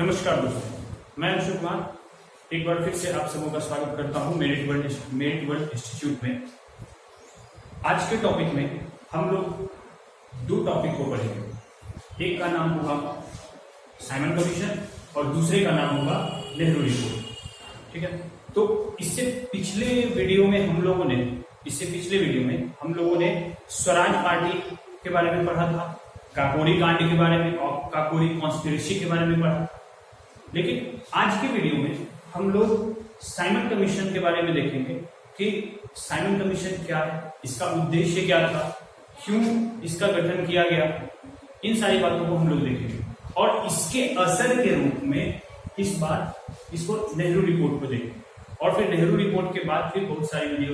नमस्कार दोस्तों, मैं अंशु कुमार एक बार फिर से आप सबों का स्वागत करता हूं मेरिट वर्ल्ड इंस्टीट्यूट में। आज के टॉपिक में हम लोग दो टॉपिक को पढ़ेंगे। एक का नाम होगा साइमन कमीशन और दूसरे का नाम होगा नेहरू रिपोर्ट। ठीक है, तो इससे पिछले वीडियो में हम लोगों ने स्वराज पार्टी के बारे में पढ़ा था, काकोरी कांड के बारे में और काकोरी कॉन्स्पिरेसी के बारे में पढ़ा। लेकिन आज के वीडियो में हम लोग साइमन कमीशन के बारे में देखेंगे कि साइमन कमीशन क्या है, इसका उद्देश्य क्या था, क्यों इसका गठन किया गया, इन सारी बातों को हम लोग देखेंगे और इसके असर के रूप में इस बार इसको नेहरू रिपोर्ट को देखेंगे और फिर नेहरू रिपोर्ट के बाद फिर बहुत सारी वीडियो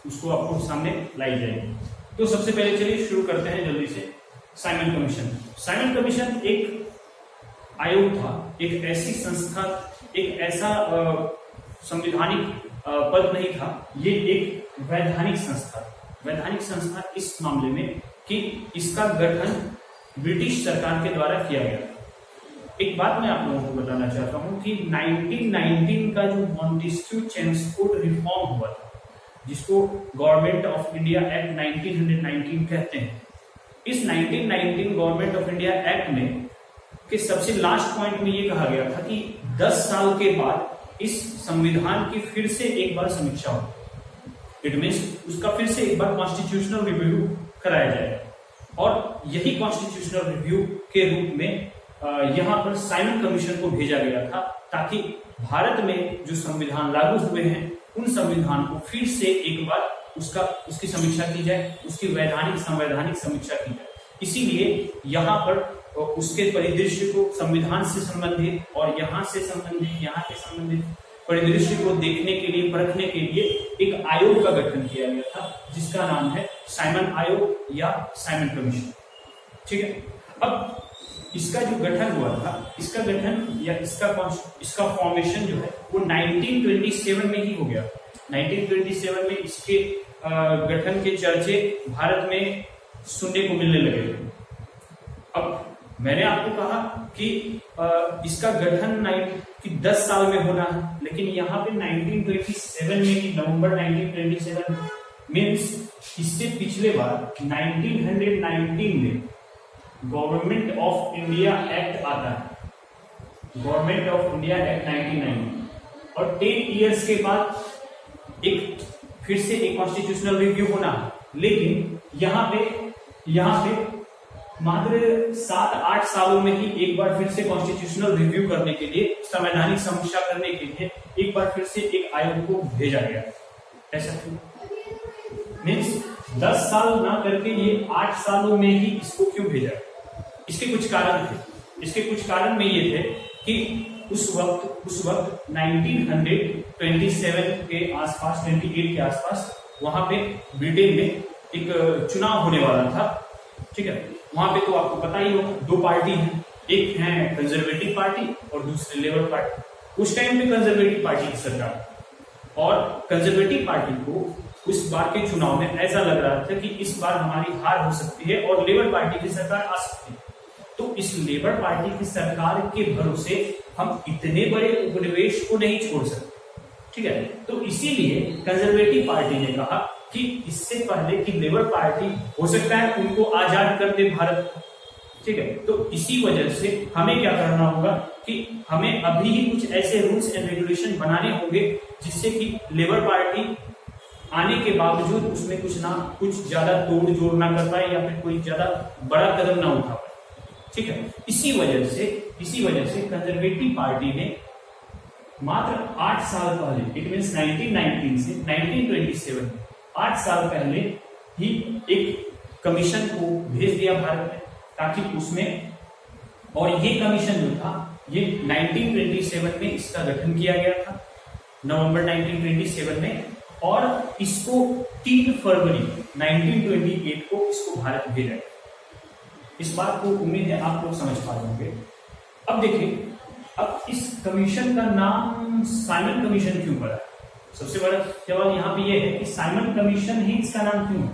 उसको आपको सामने लाई जाएगी। तो सबसे पहले चलिए शुरू करते हैं जल्दी से। Simon commission. साइमन कमीशन एक आयोग था, एक ऐसी संस्था, एक ऐसा संवैधानिक पद नहीं था, ये एक वैधानिक संस्था इस मामले में कि इसका गठन ब्रिटिश सरकार के द्वारा किया गया था। एक बात मैं आप लोगों को बताना चाहता हूं कि 1919 का जो मॉन्टेस्क्यू चेम्सफोर्ड रिफॉर्म हुआ था, जिसको गवर्नमेंट ऑफ इंडिया एक्ट 1919 कहते हैं, इस 1919 गवर्नमेंट ऑफ इंडिया एक्ट में के सबसे लास्ट पॉइंट में ये कहा गया था कि 10 साल के बाद इस संविधान की फिर से एक बार समीक्षा हो। इट मीन्स उसका फिर से एक बार कॉन्स्टिट्यूशनल रिव्यू कराया जाएगा और यही कॉन्स्टिट्यूशनल रिव्यू के रूप में यहाँ पर साइमन कमीशन को भेजा गया था, ताकि भारत में जो संविधान लागू हुए हैं उन संविधान को फिर से एक बार उसकी समीक्षा की जाए, उसकी संवैधानिक समीक्षा की जाए। इसीलिए यहाँ पर उसके परिदृश्य को, संविधान से संबंधित और यहाँ के संबंधित परिदृश्य को देखने के लिए, परखने के लिए एक आयोग का गठन किया गया था, जिसका नाम है साइमन आयोग या साइमन कमीशन। ठीक है, अब इसका जो गठन हुआ था, इसका गठन या इसका फॉर्मेशन जो है वो 1927 में ही हो गया। 1927 में इसके गठन के चर्चे भारत में सुनने को मिलने लगे। अब मैंने आपको कहा कि इसका गठन 10 साल में होना है, लेकिन यहाँ पे 1927 में ही, नवंबर 1927 मीन्स इससे पिछले बार 1919 में गवर्नमेंट ऑफ इंडिया एक्ट आता है, गवर्नमेंट ऑफ इंडिया एक्ट 1990, और 10 इयर्स के बाद फिर से एक कॉन्स्टिट्यूशनल रिव्यू होना है। लेकिन यहाँ पे मात्र 7-8 सालों में ही एक बार फिर से कॉन्स्टिट्यूशनल रिव्यू करने के लिए, संवैधानिक समीक्षा करने के लिए एक बार फिर से एक आयोग को भेजा गया। ऐसा क्यों? मीन्स 10 साल ना करके ये 8 सालों में ही इसको क्यों भेजा? इसके कुछ कारण थे। इसके कुछ कारण में ये थे कि उस वक्त 1927 के आसपास, 28 के आसपास, वहां पे ब्रिटेन में एक चुनाव होने वाला था। ठीक है, वहां पे तो आपको पता ही हो, दो पार्टी हैं, एक है कंजर्वेटिव पार्टी और दूसरी लेबर पार्टी। उस टाइम पे कंजर्वेटिव पार्टी की सरकार, और कंजर्वेटिव पार्टी को उस बार के चुनाव में ऐसा लग रहा था कि इस बार हमारी हार हो सकती है और लेबर पार्टी की सरकार आ सकती है। तो इस लेबर पार्टी की सरकार के भरोसे हम इतने बड़े उपनिवेश को नहीं छोड़ सकते। ठीक है, तो इसीलिए कंजर्वेटिव पार्टी ने कहा कि इससे पहले कि लेबर पार्टी हो सकता है उनको आजाद कर दे भारत को। ठीक है, तो इसी वजह से हमें क्या करना होगा कि हमें अभी ही कुछ ऐसे रूल्स एंड रेगुलेशन बनाने होंगे जिससे कि लेबर पार्टी आने के बावजूद उसमें कुछ ज्यादा तोड़ जोड़ ना कर पाए या फिर कोई ज्यादा बड़ा कदम ना उठा पाए। ठीक है, इसी वजह से कंजर्वेटिव पार्टी ने मात्र 8 साल पहले, इट मीन्स 1919 से 1927, 8 साल पहले ही एक कमीशन को भेज दिया भारत में, ताकि उसमें, और ये कमीशन जो था ये 1927 में इसका गठन किया गया था, नवंबर 1927 में, और इसको 3 फरवरी 1928 को इसको भारत भेजा गया। इस बात को उम्मीद है आप लोग समझ पा रहे होंगे। अब देखिए, अब इस कमीशन का नाम साइमन कमीशन क्यों पड़ा? सबसे बड़ा सवाल यहाँ पे ये है कि साइमन कमीशन ही इसका नाम क्यों है?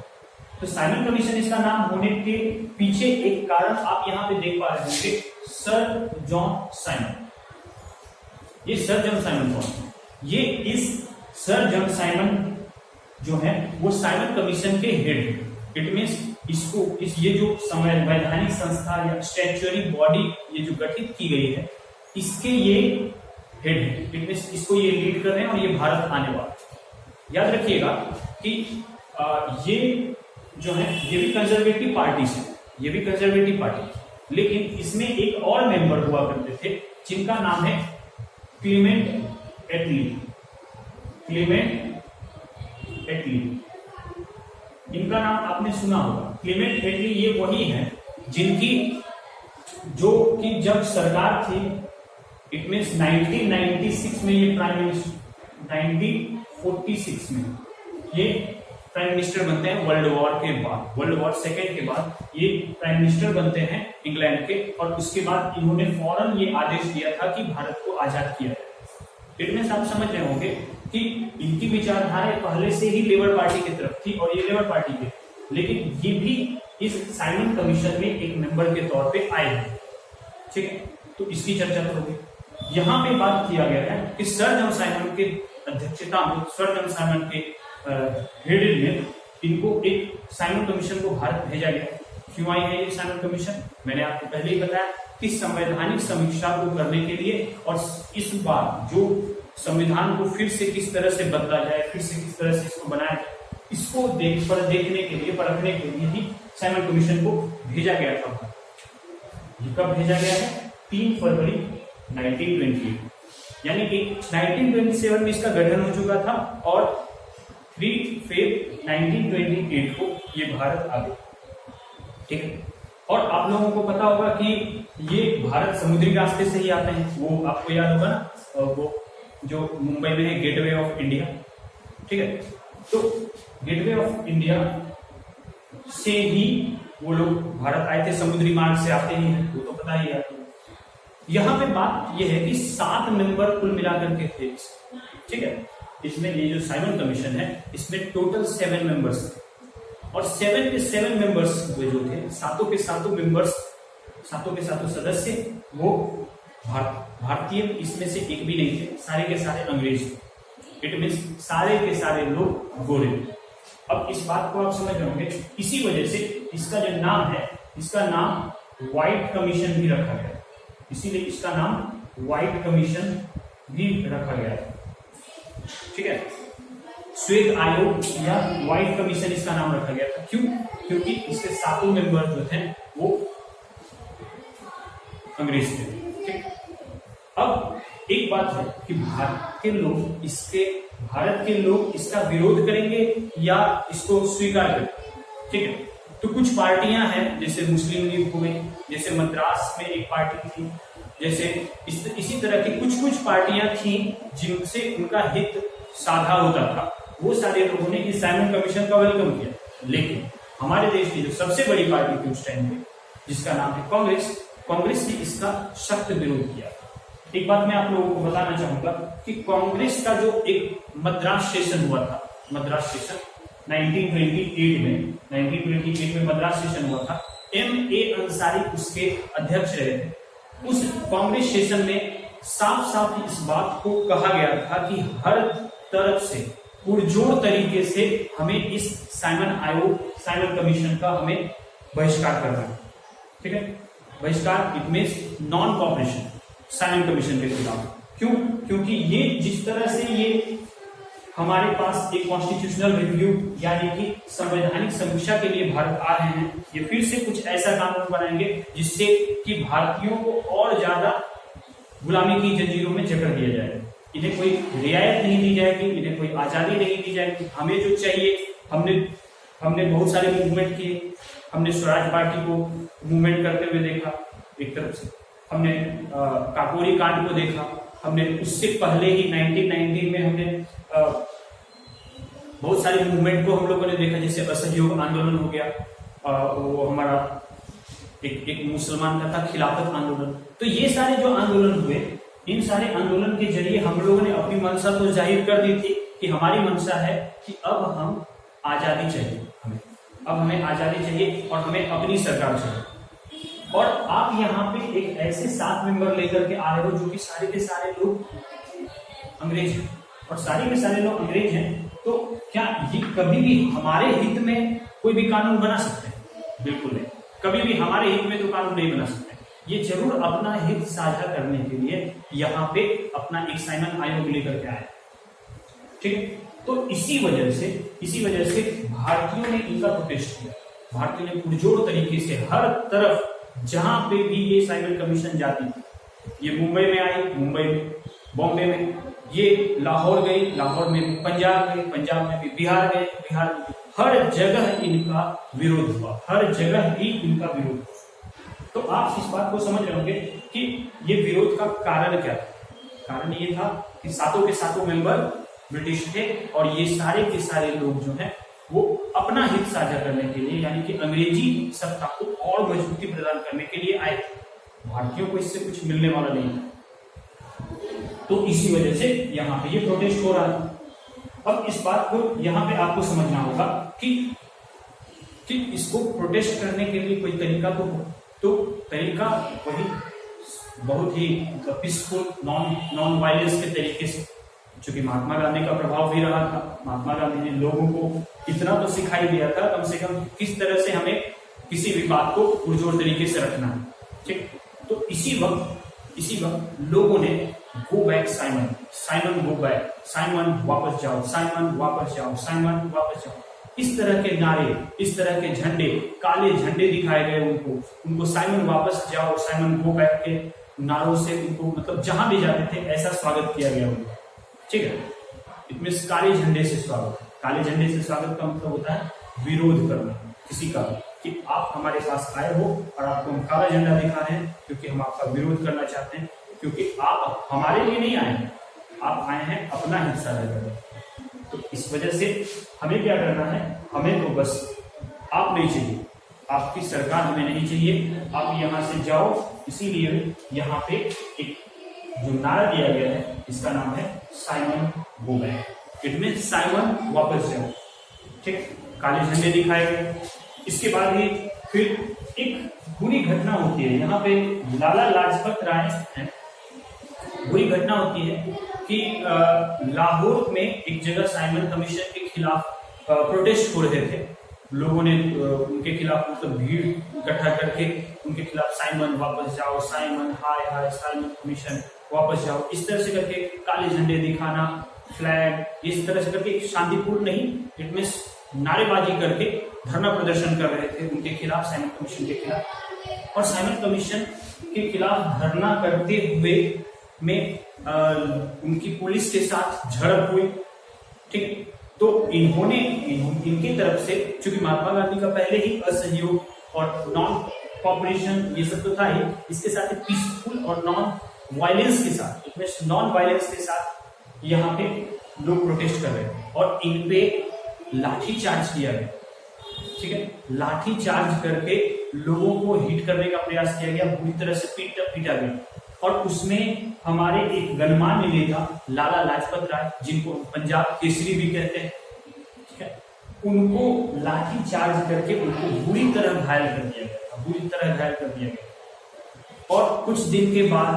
तो साइमन कमीशन इसका नाम होने के पीछे एक कारण आप यहाँ पे देख पा रहे होंगे, सर जॉन साइमन। ये सर जॉन साइमन कौन है? ये इस सर जॉन साइमन जो है वो साइमन कमीशन के हेड है। इट मीन्स इसको ये जो संवैधानिक संस्था या स्टैट्यूटरी बॉडी ये जो गठित की गई है इसके ये हेड है। इट मीन्स इसको ये लीड कर रहे हैं और ये भारत आने वाला। याद रखिएगा कि ये जो है ये भी कंजर्वेटिव पार्टी है, ये भी कंजर्वेटिव पार्टी, लेकिन इसमें एक और मेंबर हुआ करते थे जिनका नाम है क्लीमेंट एटली। क्लीमेंट एटली, इनका नाम आपने सुना होगा। क्लीमेंट एटली ये वही है जिनकी जो कि जब सरकार थी, इट मीन्स 1996 में ये प्राइम मिनिस्टर, 1946 में ये प्राइम मिनिस्टर बनते हैं वर्ल्ड वॉर के बाद, वर्ल्ड वॉर सेकेंड के बाद ये प्राइम मिनिस्टर बनते हैं इंग्लैंड के। और उसके बाद इन्होंने फौरन ये आदेश दिया था कि भारत को आजाद किया जाए। इट मीन्स आप समझ रहे होंगे कि इनकी विचारधारा पहले से ही लेबर पार्टी की तरफ थी और ये लेबर पार्टी के, लेकिन ये भी इस साइमन कमीशन में एक मेंबर के तौर पे आए हैं। ठीक है, तो इसकी चर्चा तो होगी। यहाँ पे बात किया गया है कि सर जॉन साइमन के अध्यक्षता में, सर जॉन साइमन के हेड में इनको एक साइमन कमीशन को भारत भेजा गया। क्यों आई है ये साइमन कमीशन? मैंने आपको पहले ही बताया कि संवैधानिक समीक्षा को करने के लिए और इस बार जो संविधान को फिर से किस तरह से बदला जाए, फिर से किस तरह से इसको बनाया जाए, इसको देखने के लिए, परखने के लिए ही साइमन कमीशन को भेजा गया था। ये कब भेजा गया है? 3 फरवरी 1928, यानी कि 1927 में इसका गठन हो चुका था और 3 फेब 1928 को ये भारत आ गया। ठीक है, और आप लोगों को पता होगा कि ये भारत समुद्री रास्ते से ही आते हैं। वो आपको याद होगा ना, वो जो मुंबई में है गेटवे ऑफ इंडिया। ठीक है, तो गेटवे ऑफ इंडिया से ही वो लोग भारत आए थे, समुद्री मार्ग से आते ही हैं, वो तो पता ही है। यहाँ पे बात ये है कि 7 मेंबर कुल मिलाकर के थे। ठीक है, इसमें ये जो साइमन कमीशन है इसमें टोटल 7 मेंबर्स थे और 7 के 7 मेंबर्स जो थे, सातों के सातों मेंबर्स, सातों के सातों सदस्य वो भारतीय इसमें से एक भी नहीं थे, सारे के सारे अंग्रेज थे। इट मीन्स सारे के सारे लोग गोरे। अब इस बात को आप समझ रहे होंगे, इसी वजह से इसका जो नाम है, इसका नाम व्हाइट कमीशन भी रखा गया, इसीलिए इसका नाम व्हाइट कमीशन भी रखा गया है। ठीक है, श्वेत आयोग या व्हाइट कमीशन इसका नाम रखा गया था। क्यों? क्योंकि इसके सातों मेंबर जो थे वो अंग्रेज थे। ठीक, अब एक बात है कि भारत के लोग इसका विरोध करेंगे या इसको स्वीकार करेंगे। ठीक है, तो कुछ पार्टियां हैं, जैसे मुस्लिम लीग हो गई, जैसे मद्रास में एक पार्टी थी, जैसे इसी तरह की कुछ पार्टियां थी जिनसे उनका हित साधा होता था। वो सारे लोगों ने इस साइमन कमीशन का वेलकम किया। लेकिन हमारे देश की जो सबसे बड़ी पार्टी थी उस टाइम में, जिसका नाम है कांग्रेस ने इसका सख्त विरोध किया। एक बात मैं आप लोगों को बताना चाहूंगा कि कांग्रेस का जो एक मद्रास सेशन हुआ था, मद्रास सेशन 1928 में मद्रास सेशन हुआ था। M.A. अंसारी उसके अध्यक्ष रहे थे। उस कांग्रेस सेशन में साफ इस बात को कहा गया था कि हर तरफ से पुरजोर तरीके से हमें इस साइमन कमीशन का हमें बहिष्कार करना है। ठीक है, बहिष्कार it means non cooperation Simon commission के खिलाफ। क्यों? क्योंकि ये जिस तरह से ये हमारे पास एक कॉन्स्टिट्यूशनल रिव्यू यानी कि संवैधानिक समीक्षा के लिए भारत आ रहे हैं, ये फिर से कुछ ऐसा कानून बनाएंगे जिससे कि भारतीयों को और ज्यादा गुलामी की जंजीरों में जकड़ दिया जाएगा। इन्हें कोई रियायत नहीं दी जाएगी, इन्हें कोई आजादी नहीं दी जाएगी। हमें जो चाहिए, हमने बहुत सारे मूवमेंट किए, हमने स्वराज पार्टी को मूवमेंट करते हुए देखा, एक तरफ से हमने काकोरी कांड को देखा, हमने उससे पहले ही 1919 में हमने बहुत सारे मूवमेंट को हम लोगों ने देखा, जैसे असहयोग आंदोलन हो गया, वो हमारा एक मुसलमान का था खिलाफत आंदोलन। तो ये सारे जो आंदोलन हुए, इन सारे आंदोलन के जरिए हम लोगों ने अपनी मंशा तो जाहिर कर दी थी कि हमारी मंशा है कि अब हम आजादी चाहिए, हमें आजादी चाहिए और हमें अपनी सरकार चाहिए। और आप यहाँ पे एक ऐसे 7 मेंबर लेकर के आ रहे हो जो कि सारे के सारे लोग अंग्रेज हैं और सारे के सारे लोग अंग्रेज हैं, तो क्या ये कभी भी हमारे हित में कोई भी कानून बना सकते हैं? बिल्कुल नहीं, कभी भी हमारे हित में तो कानून नहीं बना सकते। ये जरूर अपना हित साझा करने के लिए यहाँ पे अपना एक साइमन आयोग लेकर के आए, ठीक है। तो इसी वजह से भारतीयों ने इनका प्रोटेस्ट किया। भारतीयों ने पुरजोर तरीके से हर तरफ जहां पे भी ये साइमन कमीशन जाती थी, ये मुंबई में आई, मुंबई में, बॉम्बे में, ये लाहौर गई, लाहौर में, पंजाब गई, पंजाब में भी, बिहार गए, बिहार में, हर जगह इनका विरोध हुआ, हर जगह ही इनका विरोध हुआ। तो आप इस बात को समझ रहे होंगे कि ये विरोध का कारण क्या था। कारण ये था कि सातों के सातों मेंबर ब्रिटिश थे और ये सारे के सारे लोग जो हैं वो अपना हित साझा करने के लिए, यानी कि अंग्रेजी सत्ता को और मजबूती प्रदान करने के लिए आए थे। भारतीयों को इससे कुछ मिलने वाला नहीं था, तो इसी वजह से यहाँ पे ये प्रोटेस्ट हो रहा था। अब इस बात को यहाँ पे आपको समझना होगा कि इसको प्रोटेस्ट करने के लिए कोई तरीका तो तरीका वही बहुत ही पीसफुल नॉन वायलेंस के तरीके से, चूंकि महात्मा गांधी का प्रभाव भी रहा था। महात्मा गांधी ने लोगों को इतना तो सिखाई दिया था कम से कम किस तरह से हमें किसी भी बात को पुरजोर तरीके से रखना है, ठीक। तो इसी वक्त लोगों ने go back Simon, Simon go back, Simon वापस जाओ, साइमन वापस जाओ, साइमन वापस जाओ, इस तरह के नारे, इस तरह के झंडे, काले झंडे दिखाए गए उनको साइमन वापस जाओ, साइमन गो बैक के नारों से उनको मतलब जहां भी जाते थे ऐसा स्वागत किया गया उनको, ठीक है। इसमें काले झंडे से स्वागत, काले झंडे से स्वागत का मतलब होता है विरोध करना किसी का, कि आप हमारे पास आए हो और आपको हम काला झंडा दिखा रहे हैं क्योंकि हम आपका विरोध करना चाहते हैं, क्योंकि आप हमारे लिए नहीं आए हैं, आप आए हैं अपना हिस्सा लेकर। तो इस वजह से हमें क्या करना है, हमें तो बस आप नहीं चाहिए, आपकी सरकार हमें नहीं चाहिए, आप यहाँ से जाओ। इसीलिए यहाँ पे एक जो नारा दिया गया है इसका नाम है Simon go back. It mean Simon वापस जाओ, ठीक। काले झंडे दिखाए गए। इसके बाद ही फिर एक बुरी घटना होती है यहाँ पे, लाला लाजपत राय हैं, बुरी घटना होती है कि लाहौर में एक जगह साइमन कमीशन के खिलाफ प्रोटेस्ट हो रहे थे। लोगों ने उनके खिलाफ मतलब भीड़ इकट्ठा करके उनके खिलाफ साइमन वापस जाओ, साइमन हाय हाय, साइमन कमीशन वापस जाओ, इस तरह से करके काले झंडे दिखाना, फ्लैग, इस तरह से करके शांतिपूर्ण नहीं, इट मींस नारेबाजी करके धरना प्रदर्शन कर रहे थे उनके खिलाफ, साइमन कमीशन के खिलाफ। और साइमन कमीशन के खिलाफ धरना करते हुए में उनकी पुलिस के साथ झड़प हुई, ठीक। तो इनकी तरफ से, चूंकि महात्मा गांधी का पहले ही असहयोग और नॉन कॉपरेशन ये सब तो था ही, इसके साथ पीसफुल और नॉन वायलेंस के साथ, नॉन वायलेंस के साथ यहाँ पे लोग प्रोटेस्ट कर रहे हैं और इन पे लाठी चार्ज किया गया, ठीक है। लाठी चार्ज करके लोगों को हिट करने का प्रयास किया गया, बुरी तरह से पीटा गया। और उसमें हमारे एक गणमान्य नेता लाला लाजपत राय, जिनको पंजाब केसरी भी कहते हैं, ठीक है, उनको लाठी चार्ज करके उनको बुरी तरह घायल कर दिया गया और कुछ दिन के बाद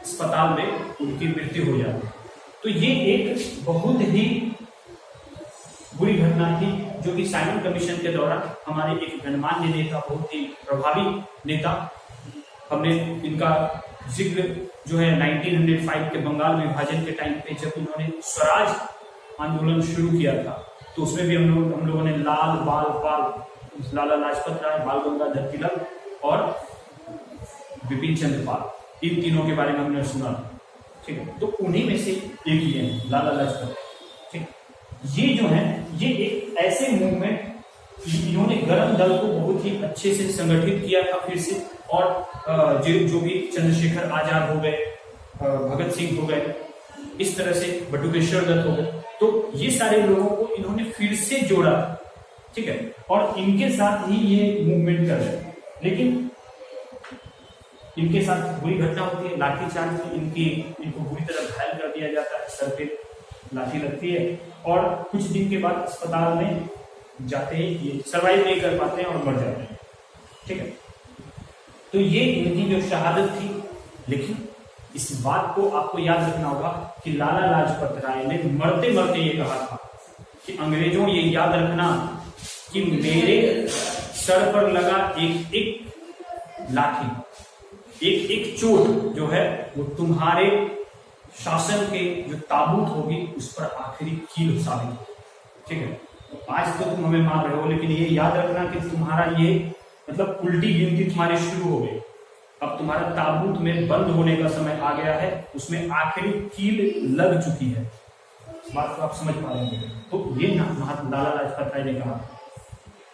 अस्पताल में उनकी मृत्यु हो जाती। तो ये एक बहुत ही बुरी घटना थी जो कि साइमन कमीशन के दौरान हमारे एक गणमान्य नेता, बहुत ही प्रभावी नेता, हमने इनका जिक्र जो है 1905 के बंगाल विभाजन के टाइम पे जब उन्होंने स्वराज आंदोलन शुरू किया था, तो उसमें भी हम लोगों ने लाल बाल पाल, लाला लाजपत राय, बाल गंगाधर तिलक और विपिन चंद्र पाल, इन तीनों के बारे में हमने सुना, ठीक है। तो उन्हीं में से एक ही है लाला लाजपत, ठीक। ये जो है ये एक ऐसे मूवमेंट, इन्होंने गरम दल को बहुत ही अच्छे से संगठित किया था फिर से, और जो भी चंद्रशेखर आजाद हो गए, भगत सिंह हो गए, इस तरह से बटुकेश्वर दत्त हो गए, तो ये सारे लोगों को इन्होंने फिर से जोड़ा, ठीक है, और इनके साथ ही ये मूवमेंट कर रहे हैं। लेकिन इनके साथ बुरी घटना होती है, लाठीचार्ज में इनको बुरी तरह घायल कर दिया जाता है, सर पे लाठी लगती है और कुछ दिन के बाद अस्पताल में जाते ही ये सर्वाइव नहीं कर पाते हैं और मर जाते हैं, ठीक है। तो ये इनकी जो शहादत थी, लेकिन इस बात को आपको याद रखना होगा कि लाला लाजपत राय ने मरते मरते ये कहा था कि अंग्रेजों ये याद रखना कि मेरे सर पर लगा एक एक लाठी, एक एक चोट जो है वो तुम्हारे शासन के जो ताबूत होगी उस पर आखिरी कील साबित होगी। ठीक है, तो आज तो तुम हमें मार रहे हो, लेकिन ये याद रखना कि तुम्हारा ये मतलब उल्टी गिनती तुम्हारी शुरू हो गई। अब तुम्हारा ताबूत में बंद होने का समय आ गया है, उसमें आखिरी कील लग चुकी है। इस बात को आप समझ पा रहे हैं। तो ये महात्मा लाला लाजपत राय ने कहा।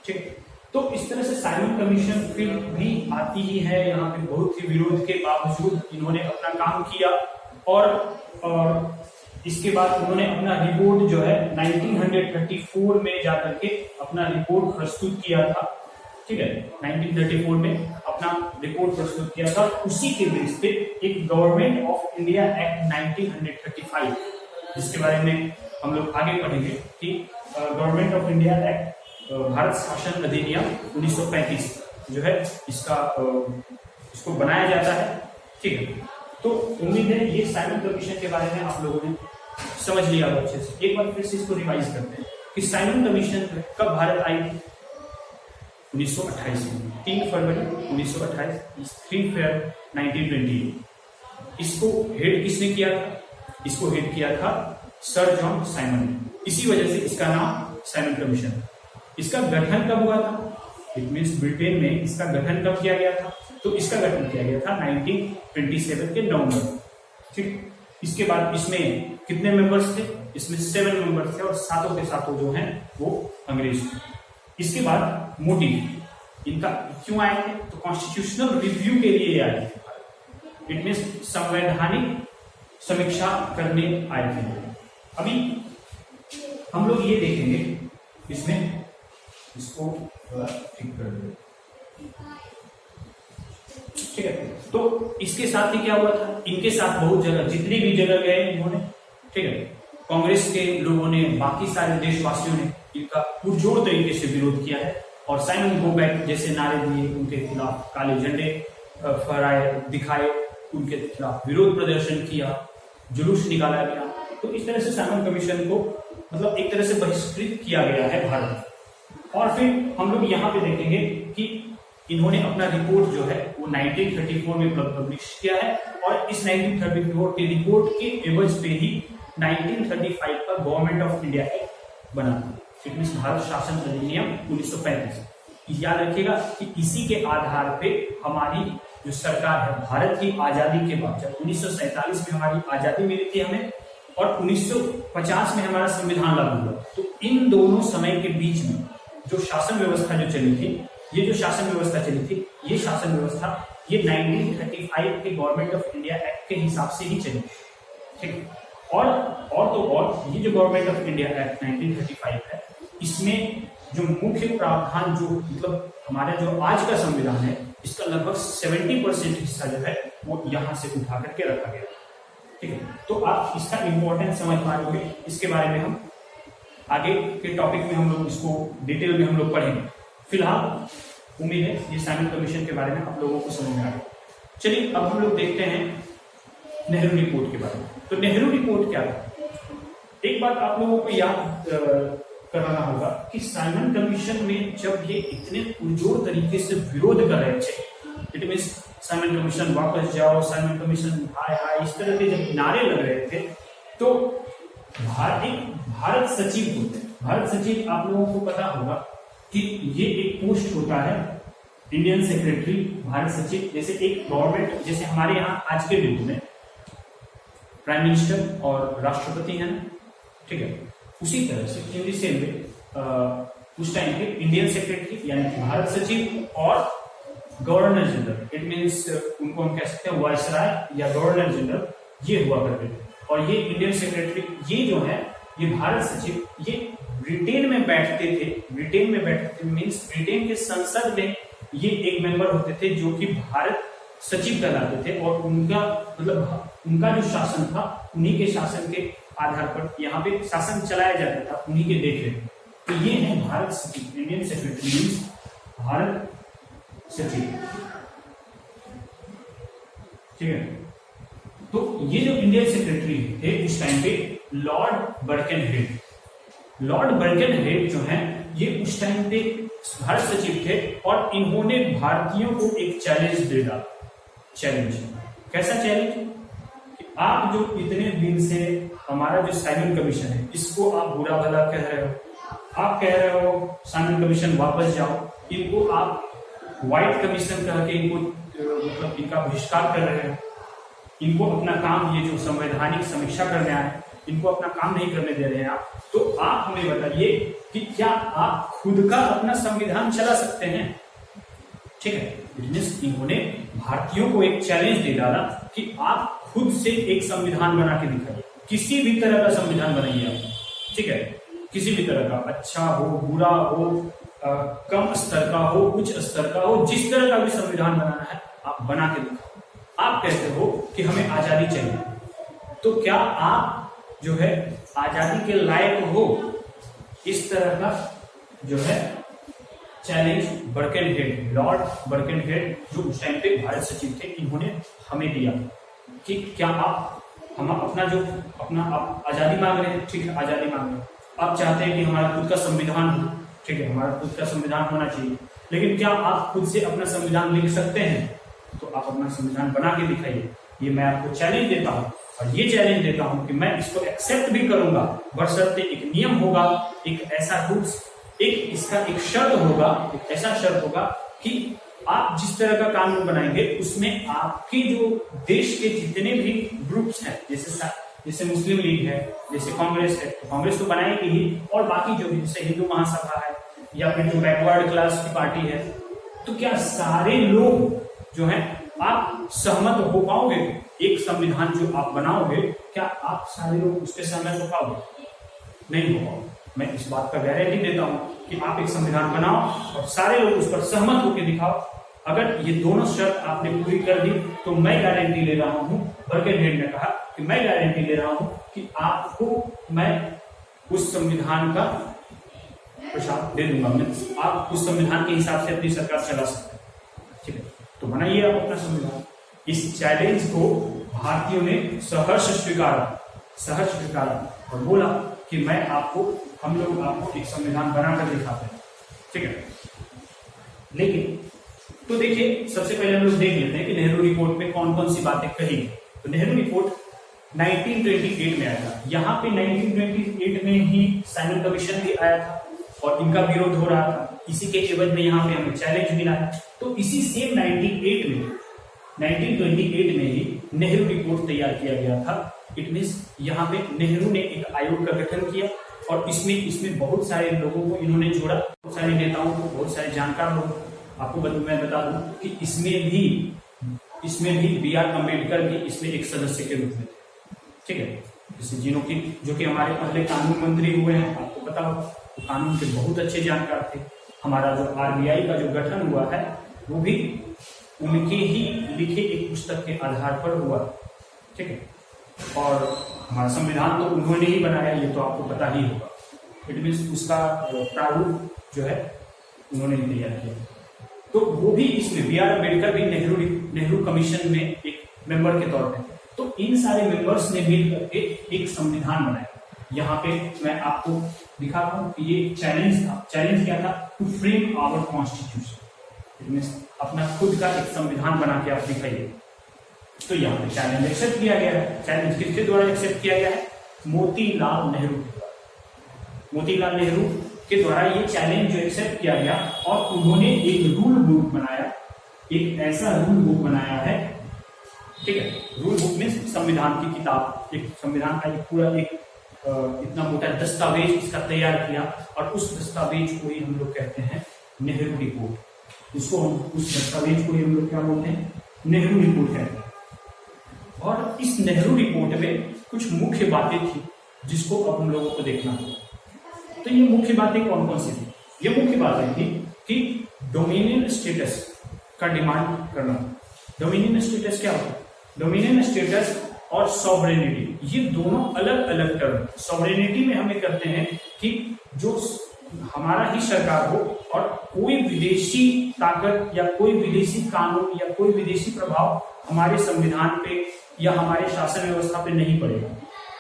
ठीक, तो इस तरह से साइमन कमीशन फिर भी आती ही है, यहाँ पे बहुत ही विरोध के बावजूद इन्होंने अपना काम किया और इसके बाद उन्होंने अपना रिपोर्ट जो है 1934 में जाकर के अपना रिपोर्ट प्रस्तुत किया था। ठीक है, 1934 में अपना रिपोर्ट प्रस्तुत किया था। उसी के बेस पे एक गवर्नमेंट ऑफ इंडिया एक्ट 1935, जिसके बारे में हम लोग आगे पढ़ेंगे कि government of India act Bharat शासन अधिनियम 1935 जो है इसको बनाया जाता है। ठीक है, तो उम्मीद है ये साइमन कमीशन के बारे में आप लोगों ने समझ लिया होगा अच्छे से। एक बार फिर से इसको रिवाइज करते हैं कि साइमन कमीशन कब भारत आई थी? 1928 में, 3 फरवरी 1928, 3 फरवरी 1928। इसको हेड किसने किया था? इसको हेड किया था सर जॉन साइमन ने। इसी वजह से इसका नाम साइमन कमीशन। इसका गठन कब हुआ था? इट मीन्स ब्रिटेन में इसका गठन कब किया गया था? तो इसका गठन किया गया था 1927 के नवंबर। ठीक, इसके बाद इसमें कितने मेंबर्स थे? इसमें 7 मेंबर्स थे और सातों के सातों जो हैं वो अंग्रेज थे। इसके बाद मोटिव इनका क्यों आए थे? तो कॉन्स्टिट्यूशनल रिव्यू के लिए आए थे। इट मीन्स संवैधानिक समीक्षा करने आए थे। अभी हम लोग ये देखेंगे इसमें, इसको ठीक कर दो। ठीक है, तो इसके साथ ही क्या हुआ था? इनके साथ बहुत जगह, जितनी भी जगह गए इन्होंने, ठीक है, कांग्रेस के लोगों ने, बाकी सारे देशवासियों ने इनका पुरजोर तरीके से विरोध किया है और साइमन गो बैक जैसे नारे दिए, उनके खिलाफ काले झंडे फहराए, दिखाए, उनके खिलाफ विरोध प्रदर्शन किया, जुलूस निकाला गया। तो इस तरह से साइमन कमीशन को मतलब एक तरह से बहिष्कृत किया गया है भारत। और फिर हम लोग यहाँ पे देखेंगे कि इन्होंने अपना रिपोर्ट जो है वो 1934 में पब्लिश किया है और इस 1934 के रिपोर्ट के एवज पे ही 1935 का गवर्नमेंट ऑफ इंडिया एक्ट बना था। इट मींस भारत शासन अधिनियम 1935। याद रखिएगा कि इसी के आधार पे हमारी जो सरकार है, भारत की आजादी के बाद, जब 1947 में हमारी आजादी मिली थी हमें और 1950 में हमारा संविधान लागू हुआ, तो इन दोनों समय के बीच में जो शासन व्यवस्था जो चली थी, ये जो शासन व्यवस्था चली थी, ये शासन व्यवस्था ये 1935 के गवर्नमेंट ऑफ इंडिया एक्ट के हिसाब से ही चली। ठीक, और ये जो गवर्नमेंट ऑफ इंडिया एक्ट 1935 है, इसमें जो मुख्य प्रावधान जो मतलब हमारा जो आज का संविधान है, इसका लगभग 70% हिस्सा जो है वो यहाँ से उठा करके रखा गया। ठीक है, तो आप इसका इंपॉर्टेंस समझ पाओगे। इसके बारे में हम आगे के टॉपिक में हम लोग इसको डिटेल में हम लोग पढ़ेंगे। फिलहाल उम्मीद है ये साइमन कमीशन के बारे में आप लोगों को समझ में आ गया। चलिए अब हम लोग देखते हैं नेहरू रिपोर्ट के बारे में। तो नेहरू रिपोर्ट क्या था? एक बात आप लोगों को याद कराना होगा कि साइमन कमीशन में जब ये इतने पुरजोर तरीके से विरोध कर रहे थे, इट मींस साइमन कमीशन वापस जाओ, साइमन कमीशन हाय हाय, इस तरह के जब नारे लग रहे थे, तो भारत सचिव होते हैं। भारत सचिव आप लोगों को पता होगा कि ये एक पोस्ट होता है, इंडियन सेक्रेटरी, भारत सचिव। जैसे एक गवर्नमेंट, जैसे हमारे यहाँ आज के डेट में प्राइम मिनिस्टर और राष्ट्रपति हैं, ठीक है, उसी तरह से इन द सेम वे उस टाइम पे इंडियन सेक्रेटरी यानी कि भारत सचिव और गवर्नर जनरल, इट मीन्स उनको हम कह सकते हैं वायसराय या गवर्नर जनरल, ये हुआ करते थे। और ये इंडियन सेक्रेटरी, ये जो है ये भारत सचिव, ये ब्रिटेन में बैठते थे। ब्रिटेन में बैठते थे मीन्स ब्रिटेन के संसद में ये एक मेंबर होते थे जो कि भारत सचिव कहलाते थे और उनका मतलब उनका जो शासन था, उन्हीं के शासन के आधार पर यहाँ पे शासन चलाया जाता था, उन्हीं के देख रेख। तो ये है भारत सचिव, इंडियन सेक्रेटरी मीन्स भारत सचिव। ठीक है, तो ये जो इंडियन सेक्रेटरी थे उस टाइम पे लॉर्ड बर्केनहेड, लॉर्ड बर्केनहेड जो हैं ये उस टाइम पे भारत सचिव थे और इन्होंने भारतीयों को एक चैलेंज दे डाला। चैलेंज कैसा चैलेंज कि आप जो इतने दिन से हमारा जो साइमन कमीशन है इसको आप बुरा भला कह रहे हो, आप कह रहे हो साइमन कमीशन वापस जाओ, इनको आप व्हाइट कमीशन कह के इनको मतलब इनका बहिष्कार कर रहे हो, इनको अपना काम ये जो संवैधानिक समीक्षा करने आए इनको अपना काम नहीं करने दे रहे हैं आप, तो आप हमें बताइए कि क्या आप खुद का अपना संविधान चला सकते हैं? ठीक है, इन्होंने भारतीयों को एक चैलेंज दे डाला कि आप खुद से एक संविधान बना के दिखाइए, किसी भी तरह का संविधान बनाइए आप, ठीक है, किसी भी तरह का, अच्छा हो बुरा हो, कम स्तर का हो उच्च स्तर का हो, जिस तरह का भी संविधान बनाना है आप बना के दिखाओ। आप कहते हो कि हमें आजादी चाहिए, तो क्या आप जो है आजादी के लायक हो? इस तरह का जो है चैलेंज बर्केनहेड, लॉर्ड बर्केनहेड जो उस टाइम पे भारत सचिव थे, इन्होंने हमें दिया कि क्या हम अपना जो अपना आप आजादी मांग रहे हैं, ठीक है आजादी मांग रहे हैं, आप चाहते हैं कि हमारा खुद का संविधान हो, ठीक है हमारा खुद का संविधान होना चाहिए, लेकिन क्या आप खुद से अपना संविधान लिख सकते हैं? तो आप अपना संविधान बना के दिखाइए। ये मैं आपको चैलेंज देता हूं और ये चैलेंज देता हूं कि मैं इसको एक्सेप्ट भी करूंगा, बशर्ते एक नियम होगा, एक ऐसा रूल्स, एक इसका एक शर्त होगा, एक ऐसा शर्त होगा कि आप जिस तरह का कानून बनाएंगे उसमें आपके जो देश के जितने भी ग्रुप्स हैं, जैसे मुस्लिम लीग है, जैसे कांग्रेस है, तो कांग्रेस तो बनाएगी ही, और बाकी जो भी जैसे हिंदू महासभा है या फिर जो बैकवर्ड क्लास की पार्टी है, तो क्या सारे लोग जो हैं आप सहमत हो पाओगे? एक संविधान जो आप बनाओगे, क्या आप सारे लोग उस पर सहमत हो पाओगे? नहीं हो पाओगे। मैं इस बात का गारंटी देता हूं कि आप एक संविधान बनाओ और सारे लोग उस पर सहमत होकर दिखाओ। अगर ये दोनों शर्त आपने पूरी कर दी तो मैं गारंटी ले रहा हूं, बर्केनहेड ने कहा कि मैं गारंटी ले रहा हूं कि आपको मैं उस संविधान का प्रसाद दे दूंगा, आप उस संविधान के हिसाब से अपनी सरकार चला सकते हैं। ठीक है, तो बनाइए आप अपना संविधान। इस चैलेंज को भारतीयों ने सहर्ष स्वीकारा और बोला कि मैं आपको, हम लोग आपको एक संविधान बनाकर दिखाते हैं। ठीक है, लेकिन तो देखिए सबसे पहले हम लोग देख लेते हैं कि नेहरू रिपोर्ट में कौन कौन सी बातें कही। तो नेहरू रिपोर्ट 1928 में आया था। यहाँ पे 1928 में ही साइमन कमीशन भी आया था और इनका विरोध हो रहा था। इसी के एवज में यहाँ पे हमें चैलेंज मिला है। तो इसी सेम 1928 में ही नेहरू रिपोर्ट तैयार किया गया था। इट मीन्स यहाँ पे नेहरू ने एक आयोग का गठन किया और इसमें बहुत सारे लोगों को इन्होंने जोड़ा, बहुत सारे नेताओं को, बहुत सारे जानकार लोग। आपको मैं बता दूं कि इसमें भी बी.आर. अम्बेडकर भी इसमें एक सदस्य के रूप में थे। ठीक है, जैसे जो कि हमारे पहले कानून मंत्री हुए हैं, आपको पता हो, तो कानून के बहुत अच्छे जानकार थे। हमारा जो आरबीआई का जो गठन हुआ है वो भी उनके ही लिखे एक पुस्तक के आधार पर हुआ। ठीक है, और हमारा संविधान तो उन्होंने ही बनाया, ये तो आपको पता ही होगा। इट मीन्स उसका प्रारूप जो है उन्होंने ही तैयार किया। तो वो भी इसमें बी.आर. अम्बेडकर भी नेहरू कमीशन में एक मेंबर के तौर पे। तो इन सारे मेंबर्स ने मिल करके एक संविधान बनाया। यहाँ पे मैं आपको दिखाता हूँ कि ये चैलेंज था। चैलेंज क्या था? To frame our constitution. It means अपना खुद का एक संविधान बना के आप दिखाइए। तो यहाँ पे चैलेंज एक्सेप्ट किया गया है। चैलेंज किसके द्वारा एक्सेप्ट किया गया है? मोतीलाल नेहरू के द्वारा। मोतीलाल नेहरू के द्वारा ये चैलेंज जो एक्सेप्ट किया गया और उन्होंने एक रूल बुक बनाया, एक ऐसा रूल बुक बनाया है। ठीक है, रूल बुक में संविधान की किताब, एक संविधान का एक पूरा एक इतना मोटा दस्तावेज इसका तैयार किया और उस दस्तावेज को ही हम लोग कहते हैं नेहरू रिपोर्ट। उसको उस दस्तावेज को ही हम लोग क्या बोलते हैं? नेहरू रिपोर्ट कहते हैं। और इस नेहरू रिपोर्ट में कुछ मुख्य बातें थी जिसको अब हम लोगों को देखना होगा। तो ये मुख्य बातें कौन कौन सी थी? ये मुख्य बातें थी कि डोमिनियन स्टेटस का डिमांड करना। डोमिनियन स्टेटस क्या होता है? डोमिनियन स्टेटस और सॉवरेनिटी, ये दोनों अलग अलग टर्म। सॉवरेनिटी में हमें करते हैं कि जो हमारा ही सरकार हो और कोई विदेशी ताकत या कोई विदेशी कानून या कोई विदेशी प्रभाव हमारे संविधान पे या हमारे शासन व्यवस्था पे नहीं पड़ेगा।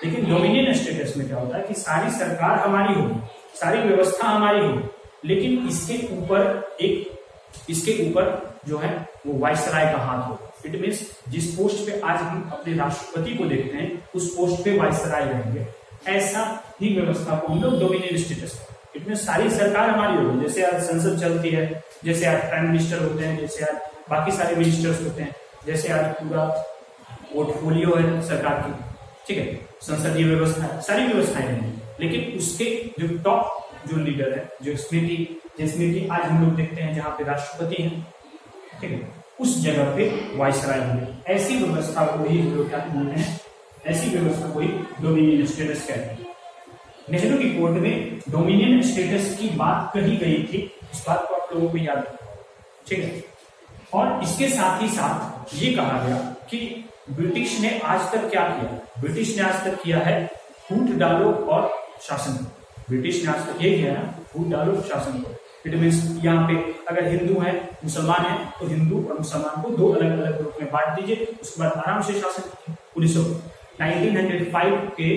लेकिन डोमिनियन स्टेटस में क्या होता है कि सारी सरकार हमारी होगी, सारी व्यवस्था हमारी होगी, लेकिन इसके ऊपर जो है वो वाइसराय का हाथ होगा। इट मीन्स जिस पोस्ट पे आज हम अपने राष्ट्रपति को देखते हैं उस पोस्ट पे वाइसराय रहेंगे। ऐसा ही व्यवस्था को हम लोग डोमिनियन स्टेटस। इट मीन्स सारी सरकार हमारी होगी, जैसे आज संसद चलती है, जैसे आज प्राइम मिनिस्टर होते हैं, जैसे आज बाकी सारे मिनिस्टर्स होते हैं, जैसे आज पूरा पोर्टफोलियो है सरकार की, ठीक है, संसदीय व्यवस्था, सारी व्यवस्थाएं हैं। लेकिन उसके जो टॉप जो लीडर है, जो स्मृति जिसमें आज हम लोग देखते हैं जहां पे राष्ट्रपति हैं, ठीक है, उस जगह पे वाइसराय होंगे। ऐसी व्यवस्था को ही हम लोग क्या बोलते हैं, ऐसी व्यवस्था को ही डोमिनियन स्टेटस कहते हैं। नेहरू रिपोर्ट में डोमिनियन स्टेटस की बात कही गई थी, इस बात को आप लोगों को याद रखना, ठीक है। और इसके साथ ही साथ ये कहा गया कि ब्रिटिश ने आज तक क्या किया, ब्रिटिश ने आज तक किया है फूट डालो और शासन करो। ब्रिटिश ने आज तक ये किया है फूट डालो शासन करो। इट मीन्स यहाँ पे अगर हिंदू है मुसलमान है तो हिंदू और मुसलमान को दो अलग अलग ग्रुप में बांट दीजिए, उसके बाद आराम से शासन कीजिए। 1905 के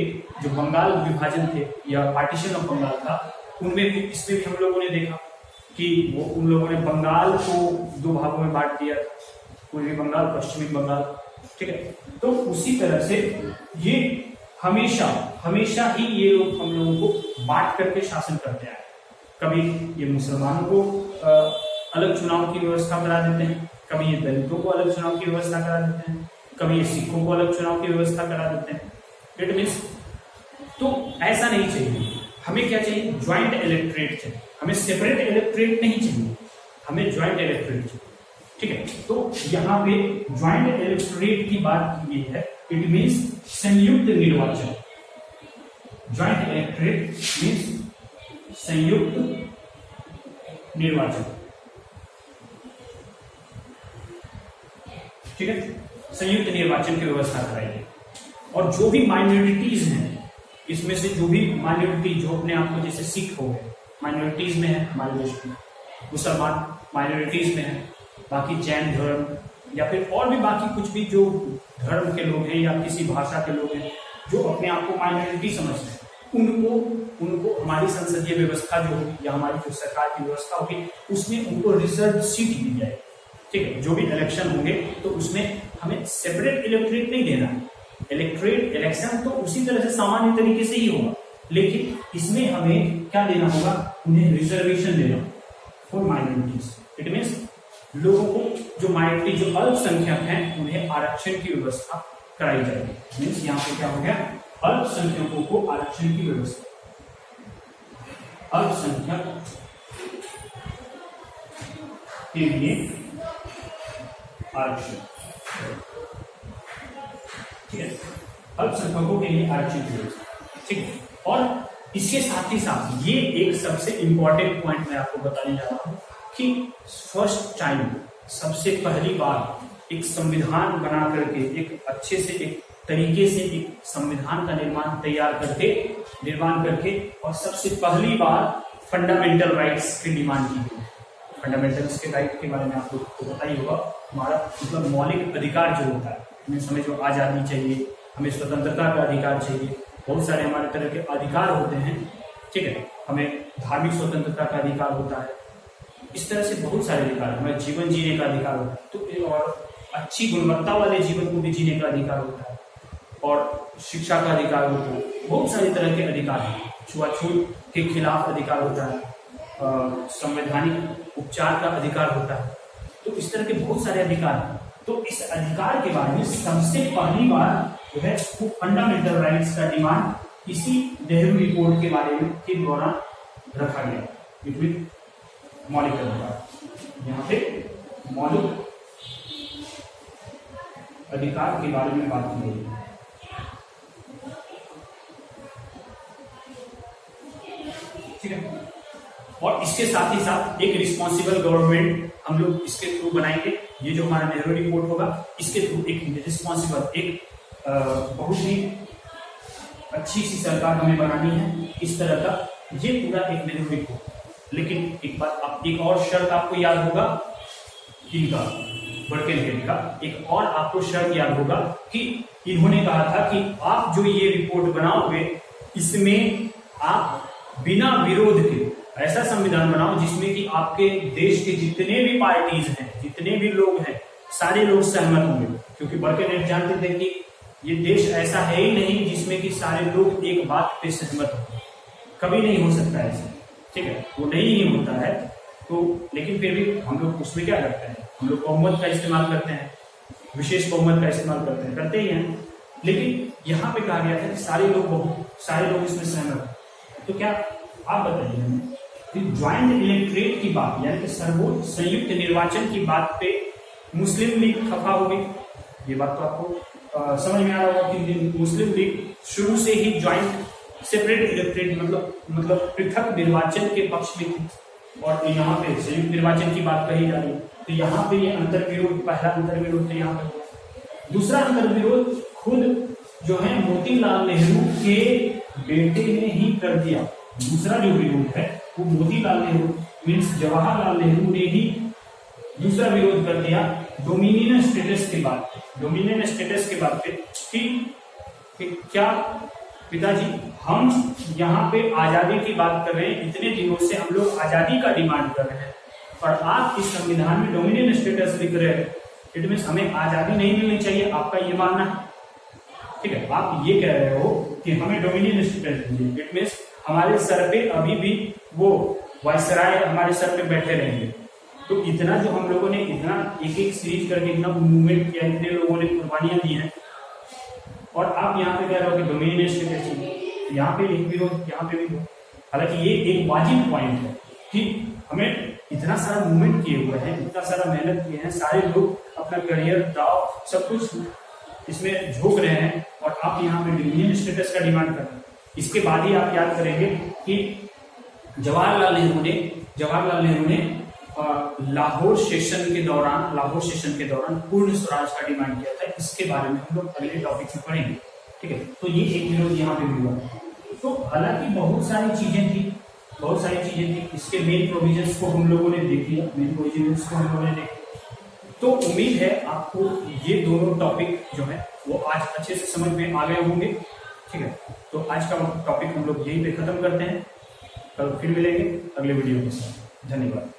जो बंगाल विभाजन थे या पार्टीशन ऑफ बंगाल था, उनमें भी इसमें भी हम लोगों ने देखा कि वो उन लोगों ने बंगाल को दो भागों में बांट दिया, पूर्वी बंगाल पश्चिमी बंगाल, ठीक है। तो उसी तरह से ये हमेशा ही ये लोग हम लोगों को बांट करके शासन करते आए। कभी ये मुसलमानों को अलग चुनाव की व्यवस्था करा देते हैं, कभी ये दलितों को अलग चुनाव की व्यवस्था करा देते हैं, कभी ये सिखों को अलग चुनाव की व्यवस्था करा देते हैं। इट मीन्स तो ऐसा नहीं चाहिए, हमें क्या चाहिए, ज्वाइंट इलेक्ट्रेट चाहिए, हमें सेपरेट इलेक्ट्रेट नहीं चाहिए, हमें ज्वाइंट इलेक्ट्रेट चाहिए, ठीक है। तो यहाँ पे ज्वाइंट इलेक्ट्रेट की बात की गई है। इट मीन्स संयुक्त निर्वाचन। ज्वाइंट इलेक्ट्रेट मीन्स संयुक्त निर्वाचन, ठीक है, संयुक्त निर्वाचन की व्यवस्था कराई है। और जो भी माइनॉरिटीज हैं, इसमें से जो भी माइनॉरिटी जो अपने आप को जैसे सिख हो गए माइनॉरिटीज में है हमारे देश में, मुसलमान माइनॉरिटीज में है, बाकी जैन धर्म या फिर और भी बाकी कुछ भी जो धर्म के लोग हैं या किसी भाषा के लोग हैं जो अपने आप को माइनॉरिटी समझते हैं, उनको हमारी संसदीय व्यवस्था जो होगी या हमारी जो सरकार की व्यवस्था होगी उसमें उनको रिजर्व सीट दी जाए, ठीक है। जो भी इलेक्शन होंगे तो उसमें हमें सेपरेट इलेक्ट्रेट नहीं देना है। इलेक्ट्रेट इलेक्शन तो उसी तरह से सामान्य तरीके से ही होगा, लेकिन इसमें हमें क्या देना होगा, उन्हें रिजर्वेशन देना फॉर माइनॉरिटीज। इट मीन्स लोगों को जो माइनॉरिटी जो अल्पसंख्यक हैं उन्हें आरक्षण की व्यवस्था कराई जाएगी। मीन्स यहाँ पे क्या हो गया, अल्पसंख्यकों को आरक्षण की व्यवस्था, अल्पसंख्यक के लिए आरक्षण, ठीक है, अल्पसंख्यकों के लिए आरक्षण की व्यवस्था, ठीक है। और इसके साथ ही साथ ये एक सबसे इंपॉर्टेंट पॉइंट मैं आपको बताने जा रहा हूं कि फर्स्ट टाइम सबसे पहली बार एक संविधान बना करके एक अच्छे से एक तरीके से एक संविधान का निर्माण करके और सबसे पहली बार फंडामेंटल राइट्स की डिमांड की गई। फंडामेंटल्स के राइट के बारे में आपको तो पता ही होगा, हमारा मतलब मौलिक अधिकार जो होता है, हमें समझो आजादी चाहिए, हमें स्वतंत्रता का अधिकार चाहिए, बहुत सारे हमारे तरह के अधिकार होते हैं, ठीक है। हमें धार्मिक स्वतंत्रता का अधिकार होता है, इस तरह से बहुत सारे अधिकार, हमें जीवन जीने का अधिकार होता है, तो और अच्छी गुणवत्ता वाले जीवन को भी जीने का अधिकार होता है, और शिक्षा का अधिकार होता है, बहुत सारे तरह के अधिकार हैं। छुआछूत के खिलाफ अधिकार होता है, संवैधानिक उपचार का अधिकार होता है, तो इस तरह के बहुत सारे अधिकार हैं। तो इस अधिकार के बारे में सबसे पहली बार जो है वो फंडामेंटल राइट्स का डिमांड इसी नेहरू रिपोर्ट के बारे में के दौरान रखा गया। मौलिक अधिकार, यहाँ पे मौलिक अधिकार के बारे में बात की गई है, ठीक है। और इसके साथ ही साथ एक रिस्पॉन्सिबल गवर्नमेंट हम लोग इसके थ्रू बनाएंगे। ये जो हमारा नेहरू रिपोर्ट होगा इसके थ्रू एक रिस्पॉन्सिबल, एक बहुत ही अच्छी सी सरकार हमें बनानी है, इस तरह का ये पूरा एक नेहरू रिपोर्ट। लेकिन एक बात, एक और शर्त आपको याद होगा इनका, बर्केनहेड का एक और आपको शर्त याद होगा कि इन्होंने कहा था कि आप जो ये रिपोर्ट बनाओगे इसमें आप बिना विरोध के ऐसा संविधान बनाओ जिसमें कि आपके देश के जितने भी पार्टीज हैं, जितने भी लोग हैं, सारे लोग सहमत होंगे। क्योंकि बर्केनहेड जानते थे कि ये देश ऐसा है ही नहीं जिसमें कि सारे लोग एक बात पे सहमत हो, कभी नहीं हो सकता ऐसा, ठीक है, वो नहीं ही होता है। तो लेकिन फिर भी हम लोग उसमें क्या करते हैं, हम लोग बहुमत का इस्तेमाल करते हैं, विशेष बहुमत का इस्तेमाल करते ही हैं। लेकिन यहाँ पे कहा गया था कि सारे लोग इसमें सहमत हैं। तो क्या आप बताइए ज्वाइंट इलेक्ट्रेट की बात, यानी कि सर्वोच्च संयुक्त निर्वाचन की बात पे मुस्लिम लीग खफा होगी? ये बात तो आपको समझ में आ रहा होगा कि मुस्लिम लीग शुरू से ही ज्वाइंट सेपरेट इलेक्ट्रेट मतलब पृथक निर्वाचन के पक्ष में थी, और यहाँ पे संयुक्त निर्वाचन की बात कही जा रही है। तो यहाँ पे ये अंतर्विरोध, पहला अंतर्विरोध तो यहाँ पे। दूसरा अंतर्विरोध खुद जो है मोतीलाल नेहरू के बेटे ने ही कर दिया। दूसरा जो विरोध है वो मोतीलाल नेहरू मीन्स जवाहरलाल नेहरू ने ही दूसरा विरोध कर दिया डोमिनियन स्टेटस के बाद। डोमिनियन स्टेटस के बाद कि क्या पिताजी हम यहाँ पे आजादी की बात कर रहे हैं, इतने दिनों से हम लोग आजादी का डिमांड कर रहे हैं और आप इस संविधान में डोमिनियन स्टेटस लिख रहे हैं, इट मीन्स हमें आजादी नहीं मिलनी चाहिए, आपका ये मानना है? ठीक है, आप ये कह रहे हो कि हमें डोमिनियन स्टेटस दीजिए, इट मीन्स हमारे सर पे अभी भी वो वायसराय हमारे सर पे बैठे रहेंगे। तो इतना जो हम लोगों ने इतना एक एक सीरीज करके इतना मूवमेंट किया, इतने लोगों ने कुर्बानियां दी हैं, और आप यहाँ पे कह रहे हो कि डोमिनियन स्टेटस चाहिए। यहाँ पे एक विरोध, यहाँ पे भी। हालांकि ये एक वाजिब पॉइंट है कि हमें इतना सारा मूवमेंट किए हुए हैं, इतना सारा मेहनत किए हैं, सारे लोग अपना करियर दाव सब कुछ इसमें झोंक रहे हैं, और आप यहाँ पे डोमिनियन स्टेटस का डिमांड कर रहे हैं। इसके बाद ही आप याद करेंगे कि जवाहरलाल नेहरू ने लाहौर सेशन के दौरान पूर्ण स्वराज का डिमांड किया था। इसके बारे में हम लोग अगले टॉपिक में पढ़ेंगे, ठीक है। तो ये एक विरोध यहाँ पे भी हुआ। तो हालांकि बहुत सारी चीजें थी, इसके मेन प्रोविजंस को हम लोगों ने देख लिया, तो उम्मीद है आपको ये दोनों टॉपिक जो है वो आज अच्छे से समझ में आ गए होंगे, ठीक है। तो आज का टॉपिक हम लोग यहीं पे खत्म करते हैं, कल फिर मिलेंगे अगले वीडियो के साथ। धन्यवाद।